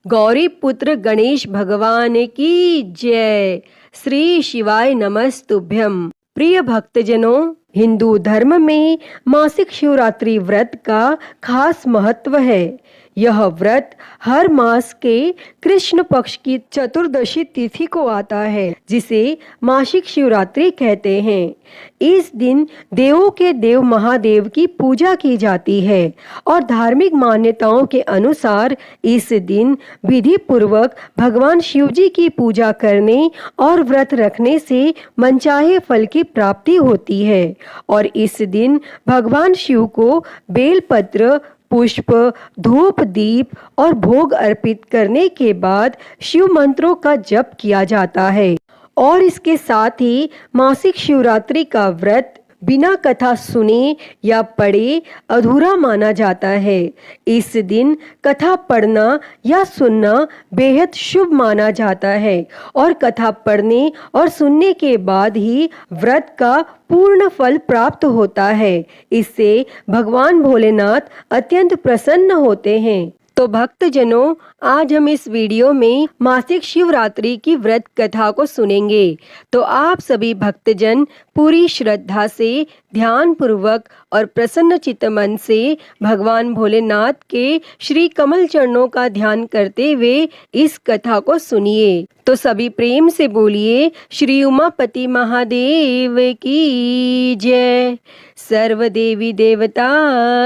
गौरी पुत्र गणेश भगवान की जय। श्री शिवाय नमस्तुभ्यम। प्रिय भक्तजनों, हिंदू धर्म में मासिक शिवरात्रि व्रत का खास महत्व है। यह व्रत हर मास के कृष्ण पक्ष की चतुर्दशी तिथि को आता है, जिसे मासिक शिवरात्रि कहते हैं। इस दिन देवों के देव महादेव की पूजा की जाती है और धार्मिक मान्यताओं के अनुसार इस दिन विधि पूर्वक भगवान शिव जी की पूजा करने और व्रत रखने से मनचाहे फल की प्राप्ति होती है। और इस दिन भगवान शिव को बेलपत्र, पुष्प, धूप, दीप और भोग अर्पित करने के बाद शिव मंत्रों का जप किया जाता है। और इसके साथ ही मासिक शिवरात्रि का व्रत बिना कथा सुने या पढ़े अधूरा माना जाता है। इस दिन कथा पढ़ना या सुनना बेहद शुभ माना जाता है और कथा पढ़ने और सुनने के बाद ही व्रत का पूर्ण फल प्राप्त होता है। इससे भगवान भोलेनाथ अत्यंत प्रसन्न होते हैं। तो भक्तजनों, आज हम इस वीडियो में मासिक शिवरात्रि की व्रत कथा को सुनेंगे। तो आप सभी भक्तजन पूरी श्रद्धा से, ध्यान पूर्वक और प्रसन्न चित्त मन से भगवान भोलेनाथ के श्री कमल चरणों का ध्यान करते हुए इस कथा को सुनिए। तो सभी प्रेम से बोलिए, श्री उमापति महादेव की जय, सर्व देवी देवता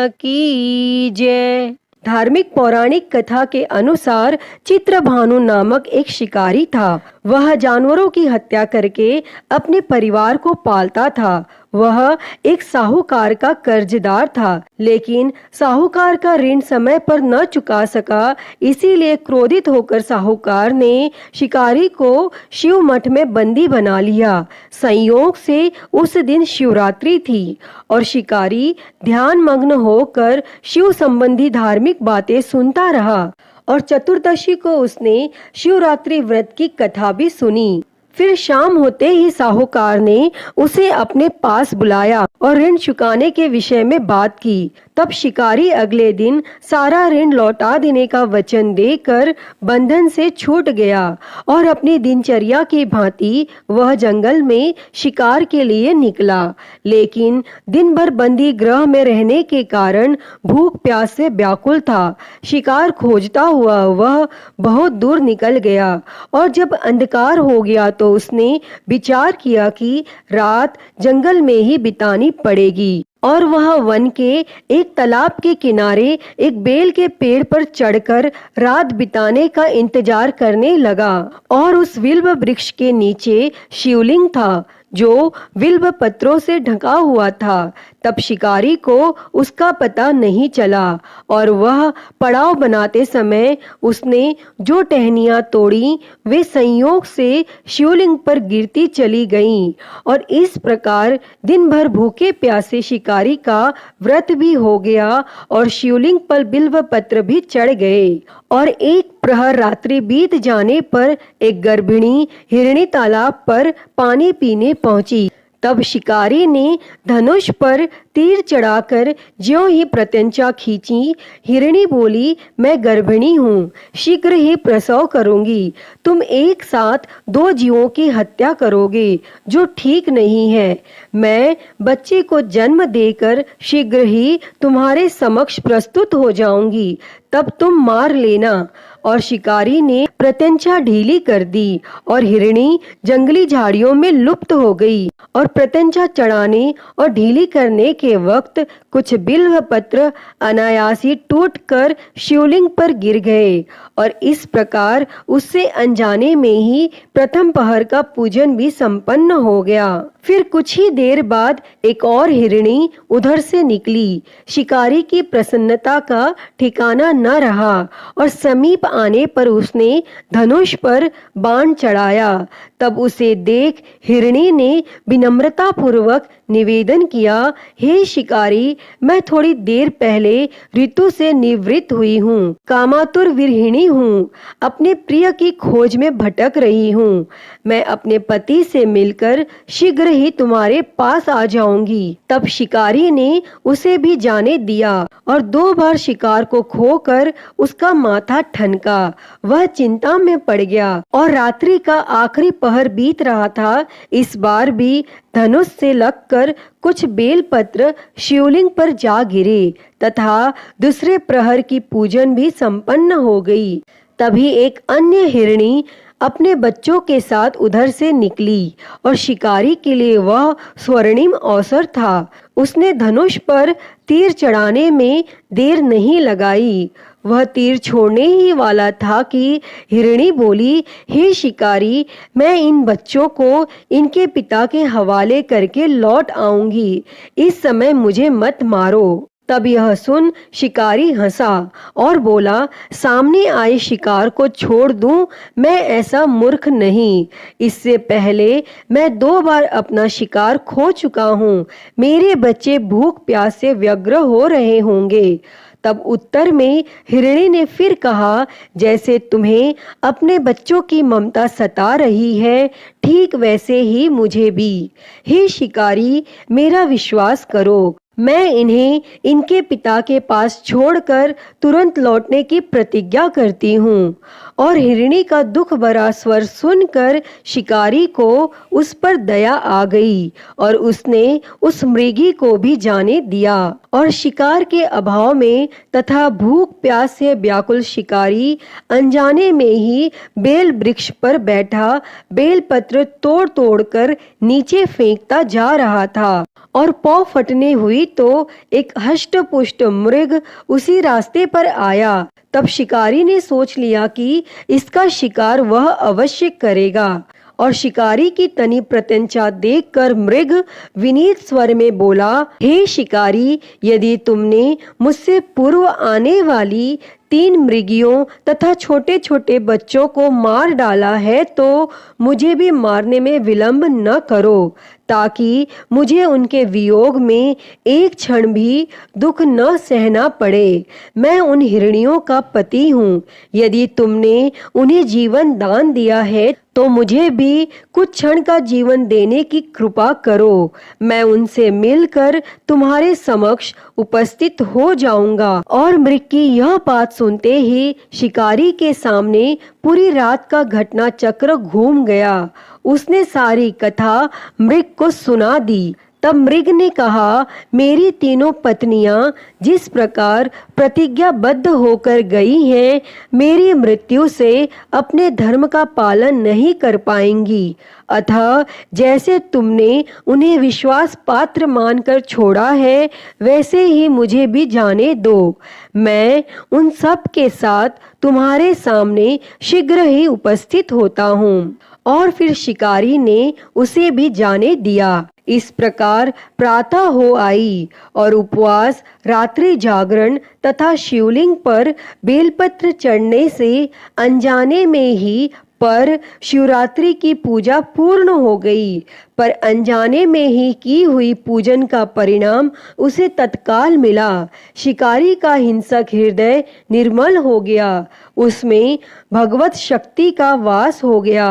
की जय। धार्मिक पौराणिक कथा के अनुसार चित्रभानु नामक एक शिकारी था। वह जानवरों की हत्या करके अपने परिवार को पालता था। वह एक साहूकार का कर्जदार था, लेकिन साहूकार का ऋण समय पर न चुका सका। इसीलिए क्रोधित होकर साहूकार ने शिकारी को शिव मठ में बंदी बना लिया। संयोग से उस दिन शिवरात्रि थी और शिकारी ध्यान मग्न होकर शिव संबंधी धार्मिक बातें सुनता रहा और चतुर्दशी को उसने शिवरात्रि व्रत की कथा भी सुनी। फिर शाम होते ही साहूकार ने उसे अपने पास बुलाया और ऋण चुकाने के विषय में बात की। तब शिकारी अगले दिन सारा ऋण लौटा देने का वचन देकर बंधन से छूट गया और अपनी दिनचर्या की भांति वह जंगल में शिकार के लिए निकला। लेकिन दिन भर बंदी गृह में रहने के कारण भूख प्यास से व्याकुल था। शिकार खोजता हुआ वह बहुत दूर निकल गया और जब अंधकार हो गया तो उसने विचार किया कि रात जंगल में ही बितानी पड़ेगी और वह वन के एक तालाब के किनारे एक बेल के पेड़ पर चढ़कर रात बिताने का इंतजार करने लगा। और उस विल्व वृक्ष के नीचे शिवलिंग था जो विल्व पत्रों से ढका हुआ था। तब शिकारी को उसका पता नहीं चला और वह पड़ाव बनाते समय उसने जो टहनियां तोड़ी वे संयोग से शिवलिंग पर गिरती चली गईं और इस प्रकार दिन भर भूखे प्यासे शिकारी का व्रत भी हो गया और शिवलिंग पर बिल्व पत्र भी चढ़ गए। और एक प्रहर रात्रि बीत जाने पर एक गर्भिणी हिरणी तालाब पर पानी पीने पहुंची। तब शिकारी ने धनुष पर तीर चढ़ाकर ज्यों ही प्रत्यंचा खींची। हिरणी बोली, मैं गर्भिणी हूँ, शीघ्र ही प्रसव करूंगी। तुम एक साथ दो जीवों की हत्या करोगे, जो ठीक नहीं है। मैं बच्चे को जन्म देकर शीघ्र ही तुम्हारे समक्ष प्रस्तुत हो जाऊंगी, तब तुम मार लेना। और शिकारी ने प्रत्यंचा ढीली कर दी और हिरणी जंगली झाड़ियों में लुप्त हो गई। और प्रत्यंचा चढ़ाने और ढीली करने के वक्त कुछ बिल्व पत्र अनायासी टूटकर शिवलिंग पर गिर गए और इस प्रकार उससे अनजाने में ही प्रथम पहर का पूजन भी संपन्न हो गया। फिर कुछ ही देर बाद एक और हिरणी उधर से निकली। शिकारी की प्रसन्नता का ठिकाना न रहा और समीप आने पर उसने धनुष पर बाण चढ़ाया। तब उसे देख हिरणी ने विनम्रता पूर्वक निवेदन किया, हे शिकारी, मैं थोड़ी देर पहले ऋतु से निवृत्त हुई हूँ, कामातुर विरहिणी हूँ, अपने प्रिय की खोज में भटक रही हूँ। मैं अपने पति से मिलकर शीघ्र ही तुम्हारे पास आ जाऊंगी। तब शिकारी ने उसे भी जाने दिया और 2 बार शिकार को खोकर उसका माथा ठनका। वह चिंता में पड़ गया और रात्रि का आखिरी पहर बीत रहा था। इस बार भी धनुष से लगकर कुछ बेलपत्र शिवलिंग पर जा गिरे तथा दूसरे प्रहर की पूजन भी संपन्न हो गई। तभी एक अन्य हिरणी अपने बच्चों के साथ उधर से निकली और शिकारी के लिए वह स्वर्णिम अवसर था। उसने धनुष पर तीर चढ़ाने में देर नहीं लगाई। वह तीर छोड़ने ही वाला था कि हिरणी बोली, हे शिकारी, मैं इन बच्चों को इनके पिता के हवाले करके लौट आऊंगी। इस समय मुझे मत मारो। तब यह सुन शिकारी हंसा और बोला, सामने आए शिकार को छोड़ दूं? मैं ऐसा मूर्ख नहीं। इससे पहले मैं 2 बार अपना शिकार खो चुका हूँ। मेरे बच्चे भूख प्यास से व्यग्र हो रहे होंगे। तब उत्तर में हिरणी ने फिर कहा, जैसे तुम्हें अपने बच्चों की ममता सता रही है, ठीक वैसे ही मुझे भी। हे शिकारी, मेरा विश्वास करो, मैं इन्हें इनके पिता के पास छोड़कर तुरंत लौटने की प्रतिज्ञा करती हूँ। और हिरणी का दुख भरा स्वर सुनकर शिकारी को उस पर दया आ गई और उसने उस मृगी को भी जाने दिया। और शिकार के अभाव में तथा भूख प्यास से व्याकुल शिकारी अनजाने में ही बेल वृक्ष पर बैठा बेलपत्र तोड़ तोड़ कर नीचे फेंकता जा रहा था और पौ फटने हुई तो एक हष्ट पुष्ट मृग उसी रास्ते पर आया। तब शिकारी ने सोच लिया कि इसका शिकार वह अवश्य करेगा और शिकारी की तनी प्रत्यंचा देखकर मृग विनीत स्वर में बोला, हे शिकारी, यदि तुमने मुझसे पूर्व आने वाली 3 मृगियों तथा छोटे छोटे बच्चों को मार डाला है तो मुझे भी मारने में विलंब न करो, ताकि मुझे उनके वियोग में एक क्षण भी दुख न सहना पड़े। मैं उन हिरणियों का पति हूँ। यदि तुमने उन्हें जीवन दान दिया है तो मुझे भी कुछ क्षण का जीवन देने की कृपा करो। मैं उनसे मिलकर तुम्हारे समक्ष उपस्थित हो जाऊंगा। और मृग की यह बात सुनते ही शिकारी के सामने पूरी रात का घटना चक्र घूम गया। उसने सारी कथा मृग को सुना दी। तब मृग ने कहा, मेरी 3 पत्नियां जिस प्रकार प्रतिज्ञाबद्ध होकर गई हैं, मेरी मृत्यु से अपने धर्म का पालन नहीं कर पाएंगी। अतः जैसे तुमने उन्हें विश्वास पात्र मानकर छोड़ा है, वैसे ही मुझे भी जाने दो। मैं उन सब के साथ तुम्हारे सामने शीघ्र ही उपस्थित होता हूँ। और फिर शिकारी ने उसे भी जाने दिया। इस प्रकार प्रातः हो आई और उपवास, रात्रि जागरण तथा शिवलिंग पर बेलपत्र चढ़ने से अनजाने में ही पर शिवरात्रि की पूजा पूर्ण हो गई। पर अनजाने में ही की हुई पूजन का परिणाम उसे तत्काल मिला। शिकारी का हिंसक हृदय निर्मल हो गया, उसमें भगवत शक्ति का वास हो गया।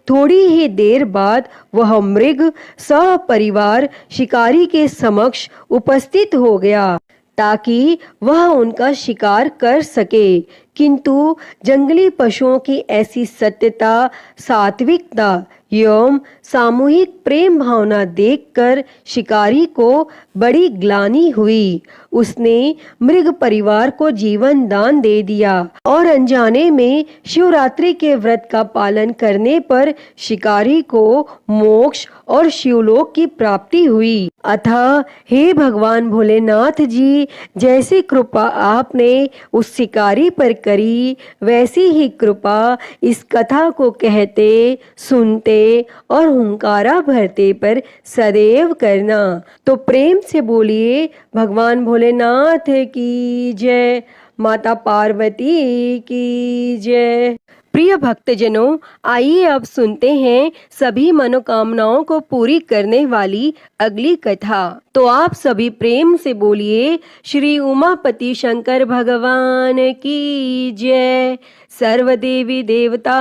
थोड़ी ही देर बाद वह मृग सपरिवार शिकारी के समक्ष उपस्थित हो गया ताकि वह उनका शिकार कर सके। किंतु जंगली पशुओं की ऐसी सत्यता, सात्विकता एवं सामूहिक प्रेम भावना देखकर शिकारी को बड़ी ग्लानि हुई। उसने मृग परिवार को जीवन दान दे दिया और अनजाने में शिवरात्रि के व्रत का पालन करने पर शिकारी को मोक्ष और शिवलोक की प्राप्ति हुई। अतः हे भगवान भोलेनाथ जी, जैसी कृपा आपने उस शिकारी पर करी, वैसी ही कृपा इस कथा को कहते, सुनते और हुंकारा भरते पर सदैव करना। तो प्रेम से बोलिए भगवान भोलेनाथ की जय, माता पार्वती की जय। प्रिय भक्तजनों, आइए अब सुनते हैं सभी मनोकामनाओं को पूरी करने वाली अगली कथा। तो आप सभी प्रेम से बोलिए श्री उमापति शंकर भगवान की जय, सर्वदेवी देवता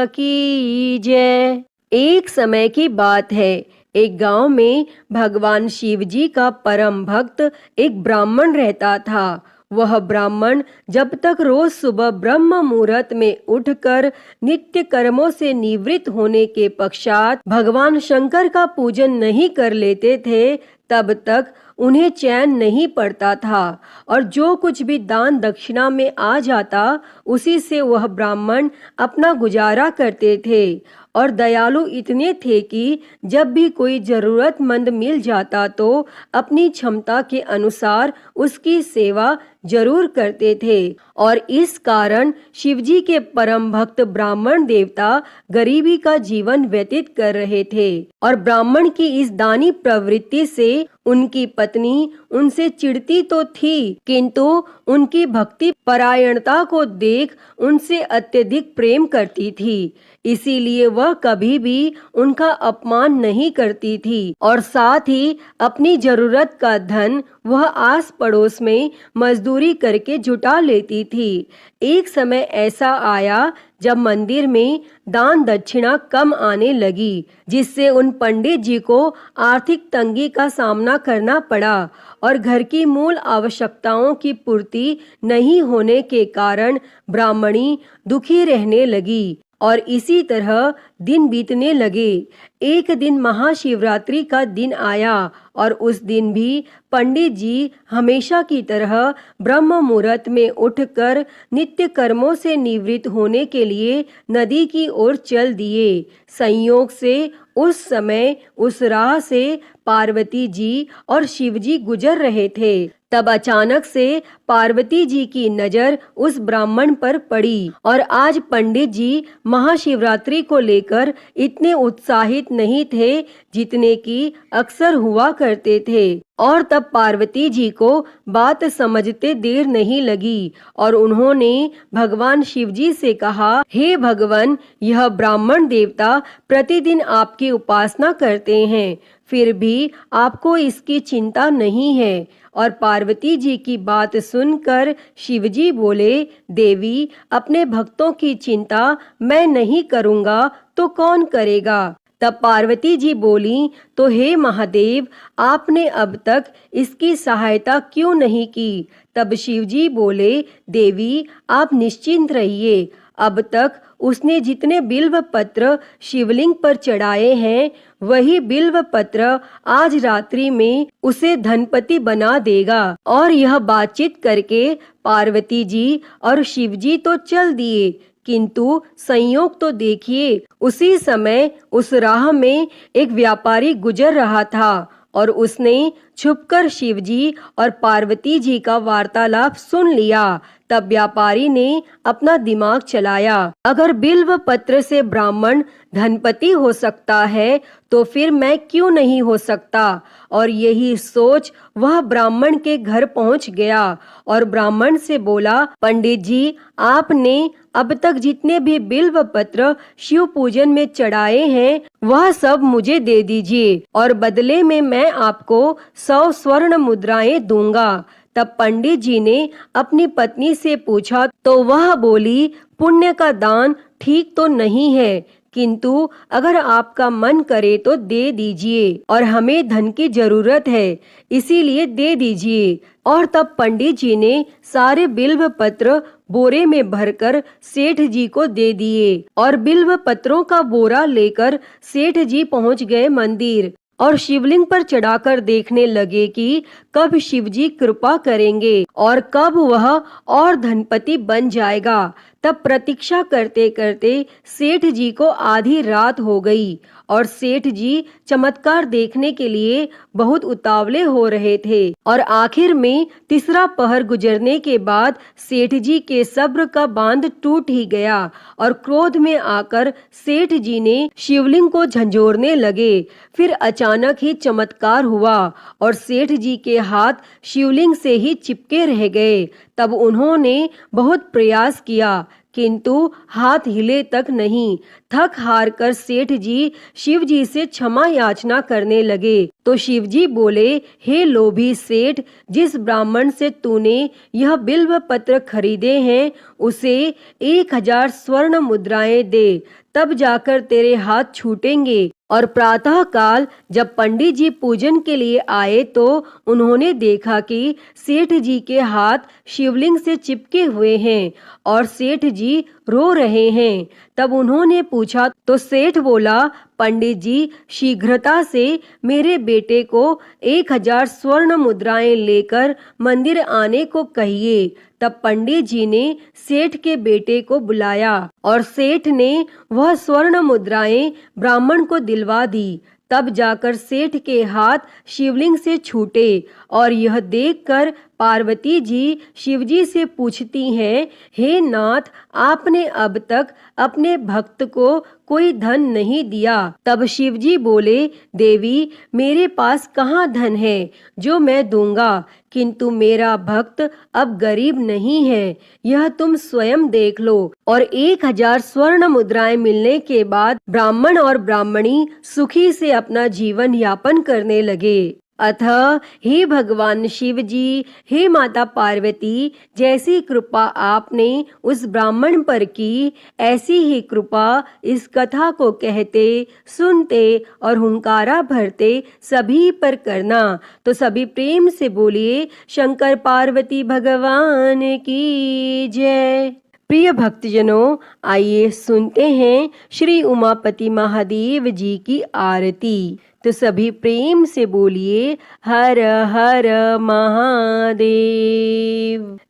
की जय। एक समय की बात है, एक गांव में भगवान शिव जी का परम भक्त एक ब्राह्मण रहता था। वह ब्राह्मण जब तक रोज सुबह ब्रह्म मुहूर्त में उठकर नित्य कर्मों से निवृत्त होने के पश्चात भगवान शंकर का पूजन नहीं कर लेते थे, तब तक उन्हें चैन नहीं पड़ता था और जो कुछ भी दान दक्षिणा में आ जाता उसी से वह ब्राह्मण अपना गुजारा करते थे। और दयालु इतने थे कि जब भी कोई जरूरतमंद मिल जाता तो अपनी क्षमता के अनुसार उसकी सेवा जरूर करते थे। और इस कारण शिवजी के परम भक्त ब्राह्मण देवता गरीबी का जीवन व्यतीत कर रहे थे। और ब्राह्मण की इस दानी प्रवृत्ति से उनकी पत्नी उनसे चिढ़ती तो थी, किंतु उनकी भक्ति परायणता को देख उनसे अत्यधिक प्रेम करती थी। इसीलिए वह कभी भी उनका अपमान नहीं करती थी और साथ ही अपनी जरूरत का धन वह आस पड़ोस में मजदूरी करके जुटा लेती थी। एक समय ऐसा आया जब मंदिर में दान दक्षिणा कम आने लगी, जिससे उन पंडित जी को आर्थिक तंगी का सामना करना पड़ा और घर की मूल आवश्यकताओं की पूर्ति नहीं होने के कारण ब्राह्मणी दुखी रहने लगी। और इसी तरह दिन बीतने लगे। एक दिन महाशिवरात्रि का दिन आया और उस दिन भी पंडित जी हमेशा की तरह ब्रह्म मुहूर्त में उठकर नित्य कर्मों से निवृत्त होने के लिए नदी की ओर चल दिए। संयोग से उस समय उस राह से पार्वती जी और शिव जी गुजर रहे थे। तब अचानक से पार्वती जी की नजर उस ब्राह्मण पर पड़ी और आज पंडित जी महाशिवरात्रि को लेकर इतने उत्साहित नहीं थे जितने कि अक्सर हुआ करते थे। और तब पार्वती जी को बात समझते देर नहीं लगी और उन्होंने भगवान शिव जी से कहा, हे भगवान, यह ब्राह्मण देवता प्रतिदिन आपकी उपासना करते हैं, फिर भी आपको इसकी चिंता नहीं है। और पार्वती जी की बात सुनकर शिवजी बोले, देवी, अपने भक्तों की चिंता मैं नहीं करूँगा तो कौन करेगा। तब पार्वती जी बोली, तो हे महादेव, आपने अब तक इसकी सहायता क्यों नहीं की। तब शिवजी बोले, देवी, आप निश्चिंत रहिए, अब तक उसने जितने बिल्व पत्र शिवलिंग पर चढ़ाए हैं वही बिल्व पत्र आज रात्रि में उसे धनपति बना देगा। और यह बातचीत करके पार्वती जी और शिवजी तो चल दिए, किंतु संयोग तो देखिए, उसी समय उस राह में एक व्यापारी गुजर रहा था और उसने छुपकर शिवजी और पार्वती जी का वार्तालाप सुन लिया। तब व्यापारी ने अपना दिमाग चलाया, अगर बिल्व पत्र से ब्राह्मण धनपति हो सकता है तो फिर मैं क्यों नहीं हो सकता। और यही सोच वह ब्राह्मण के घर पहुंच गया और ब्राह्मण से बोला, पंडित जी, आपने अब तक जितने भी बिल्व पत्र शिव पूजन में चढ़ाए हैं वह सब मुझे दे दीजिए और बदले में मैं आपको 100 स्वर्ण मुद्राएं दूंगा। तब पंडित जी ने अपनी पत्नी से पूछा तो वह बोली, पुण्य का दान ठीक तो नहीं है, किंतु अगर आपका मन करे तो दे दीजिए और हमें धन की जरूरत है, इसीलिए दे दीजिए। और तब पंडित जी ने सारे बिल्व पत्र बोरे में भरकर सेठ जी को दे दिए और बिल्व पत्रों का बोरा लेकर सेठ जी पहुंच गए मंदिर और शिवलिंग पर चढ़ाकर देखने लगे कि कब शिवजी कृपा करेंगे और कब वह और धनपति बन जाएगा। तब प्रतीक्षा करते करते सेठ जी को आधी रात हो गई और सेठ जी चमत्कार देखने के लिए बहुत उतावले हो रहे थे। और आखिर में तीसरा पहर गुजरने के बाद सेठ जी के सब्र का बांध टूट ही गया और क्रोध में आकर सेठ जी ने शिवलिंग को झंझोरने लगे। फिर अचानक ही चमत्कार हुआ और सेठ जी के हाथ शिवलिंग से ही चिपके रह गए। तब उन्होंने बहुत प्रयास किया, किंतु हाथ हिले तक नहीं। थक हार कर सेठ जी शिव जी से क्षमा याचना करने लगे तो शिव जी बोले, हे लोभी सेठ, जिस ब्राह्मण से तूने यह बिल्व पत्र खरीदे हैं उसे 1000 स्वर्ण मुद्राएं दे, तब जाकर तेरे हाथ छूटेंगे और प्रातः काल जब पंडित जी पूजन के लिए आए तो उन्होंने देखा कि सेठ जी के हाथ शिवलिंग से चिपके हुए हैं और सेठ जी रो रहे हैं। तब उन्होंने पूछा तो सेठ बोला, पंडित जी शीघ्रता से मेरे बेटे को 1000 स्वर्ण मुद्राएं लेकर मंदिर आने को कहिए। तब पंडित जी ने सेठ के बेटे को बुलाया और सेठ ने वह स्वर्ण मुद्राएं ब्राह्मण को दिलवा दी। तब जाकर सेठ के हाथ शिवलिंग से छूटे और यह देखकर पार्वती जी शिवजी से पूछती हैं, हे नाथ, आपने अब तक अपने भक्त को कोई धन नहीं दिया। तब शिवजी बोले, देवी मेरे पास कहाँ धन है जो मैं दूंगा, किंतु मेरा भक्त अब गरीब नहीं है, यह तुम स्वयं देख लो। और 1000 स्वर्ण मुद्राएं मिलने के बाद ब्राह्मण और ब्राह्मणी सुखी से अपना जीवन यापन करने लगे। अतः हे भगवान शिव जी, हे माता पार्वती, जैसी कृपा आपने उस ब्राह्मण पर की, ऐसी ही कृपा इस कथा को कहते, सुनते और हुंकारा भरते सभी पर करना। तो सभी प्रेम से बोलिए, शंकर पार्वती भगवान की जय। प्रिय भक्तजनों, आइए सुनते हैं श्री उमापति महादेव जी की आरती। तो सभी प्रेम से बोलिए, हर हर महादेव।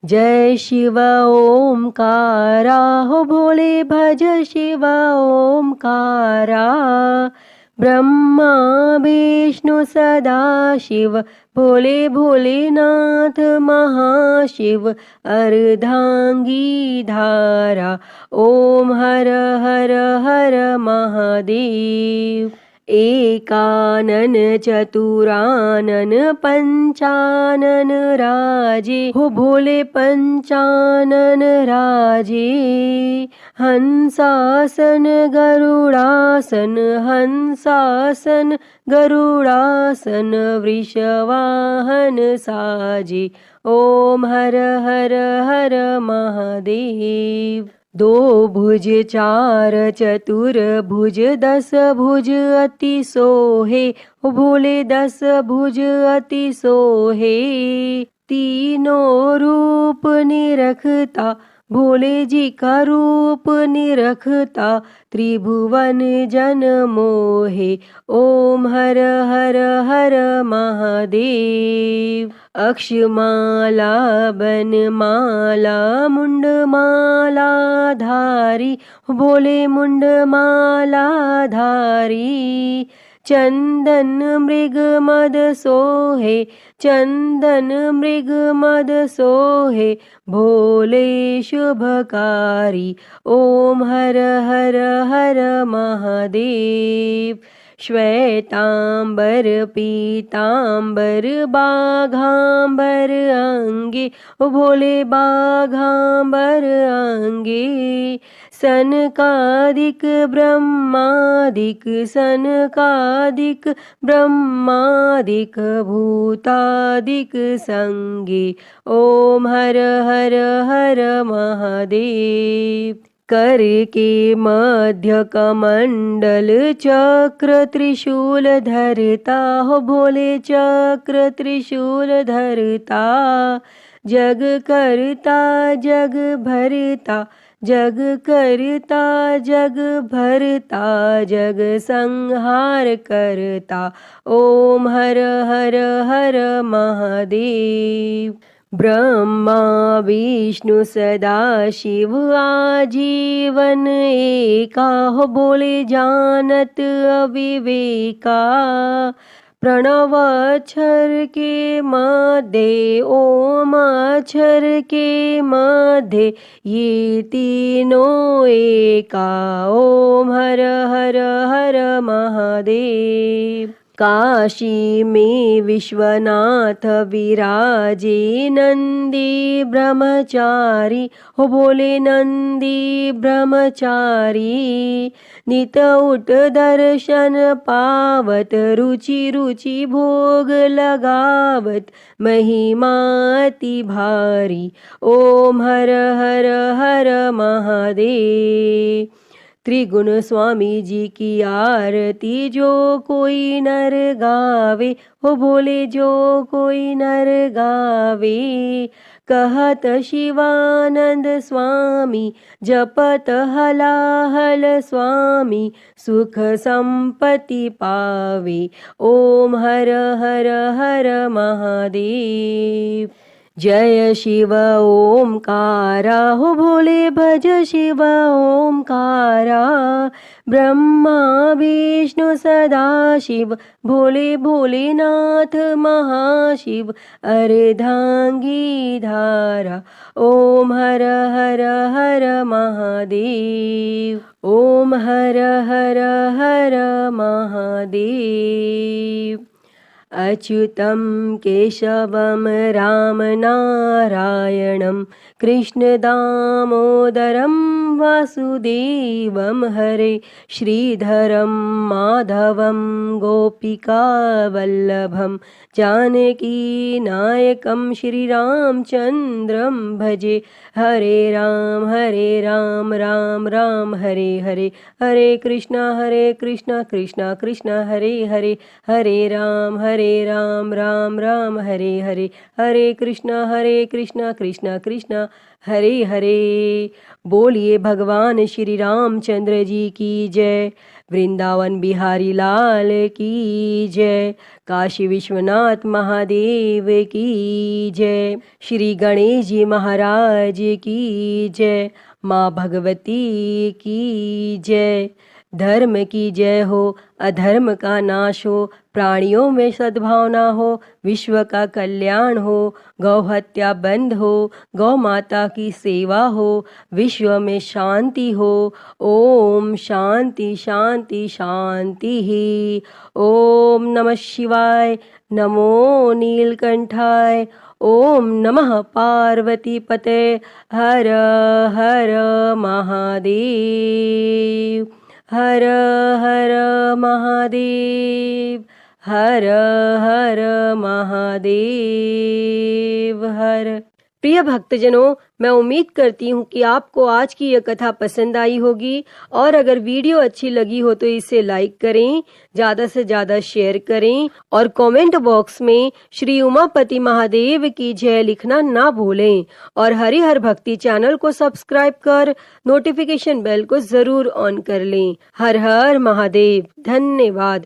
जय शिव ओमकारा, हो भोले भज शिव ओमकारा। ब्रह्मा विष्णु सदा शिव, भोले भोलेनाथ महाशिव। अर्धांगी धारा, ओम हर हर हर महादेव। एकानन चतुरानन पंचानन राजे, हो भोले पंचानन राजे। हंसासन गरुड़ासन, हंसासन गरुड़ासन। वृषवाहन साजे, ओम हर हर हर महादेव। 2 भुज 4 चतुर भुज 10 भुज अति सोहे, हो भोले 10 भुज अति सोहे। तीनों रूप निरखता, भोले जी का रूप निरखता। त्रिभुवन जन मोहे, ओम हर हर हर महादेव। अक्षमाला बनमाला मुंडमाला धारी, भोले मुंडमाला धारी। चंदन मृग मद सोहे, चंदन मृग मद सोहे। भोले शुभकारी, ओम हर हर हर महादेव। श्वेतांबर पीतांबर बाघांबर अंगे, ओ भोले बाघांबर अंगे। सनकादिक ब्रह्मादिक, सनकादिक ब्रह्मादिक। भूतादिक संगे, ओम हर हर हर महादेव। कर के मध्य कमंडल चक्र त्रिशूल धरता, हो भोले चक्र त्रिशूल धरता। जग करता जग भरता, जग करता जग भरता। जग संहार करता, ओम हर हर हर महादेव। ब्रह्मा विष्णु सदा शिव आजीवन एका, हो बोले जानत अविवेका। प्रणव अक्षर के मध्य, ओम अक्षर के मध्य। ये तीनों एका, ओम हर हर हर महादेव। काशी में विश्वनाथ विराजे नंदी ब्रह्मचारी, हो बोले नंदी ब्रह्मचारी। नित उठ दर्शन पावत, रुचि रुचि भोग लगावत। महिमा अति भारी, ओम हर हर हर महादेव। त्रिगुण स्वामी जी की आरती जो कोई नर गावे, हो भोले जो कोई नर गावे। कहत शिवानंद स्वामी जपत हलाहल स्वामी, सुख संपत्ति पावे। ओम हर हर हर महादेव। जय शिव ओमकारा, हो भोले भज शिव ओमकारा। ब्रह्मा विष्णु सदा शिव, भोले भोलेनाथ महाशिव। अर्धांगी धारा, ओम हर हर हर महादेव। ओम हर हर हर महादेव। अच्युतं केशवं राम नारायणं कृष्ण दामोदरं वासुदेवं हरे। श्रीधरं माधवं गोपिकावल्लभं जानकी नायकं श्रीरामचन्द्रं भजे। हरे राम राम राम हरे हरे, हरे कृष्णा कृष्णा कृष्णा हरे हरे। हरे राम राम राम हरे हरे, हरे कृष्णा कृष्णा कृष्णा हरे हरे। बोलिए भगवान श्री रामचंद्र जी की जय। वृंदावन बिहारी लाल की जय। काशी विश्वनाथ महादेव की जय। श्री गणेश जी महाराज की जय। माँ भगवती की जय। धर्म की जय हो, अधर्म का नाश हो, प्राणियों में सद्भावना हो, विश्व का कल्याण हो, गौ हत्या बंद हो, गौ माता की सेवा हो, विश्व में शांति हो। ओम शांति शांति शांति ही। ओम नमः शिवाय, नमो नीलकंठाय। ओम नमः पार्वती पते, हर हर महादेव। हर हर महादेव, हर हर महादेव हर। प्रिय भक्तजनों, मैं उम्मीद करती हूँ कि आपको आज की यह कथा पसंद आई होगी, और अगर वीडियो अच्छी लगी हो तो इसे लाइक करें, ज्यादा से ज्यादा शेयर करें, और कमेंट बॉक्स में श्री उमापति महादेव की जय लिखना ना भूलें। और हरिहर भक्ति चैनल को सब्सक्राइब कर नोटिफिकेशन बेल को जरूर ऑन कर लें। हर हर महादेव। धन्यवाद।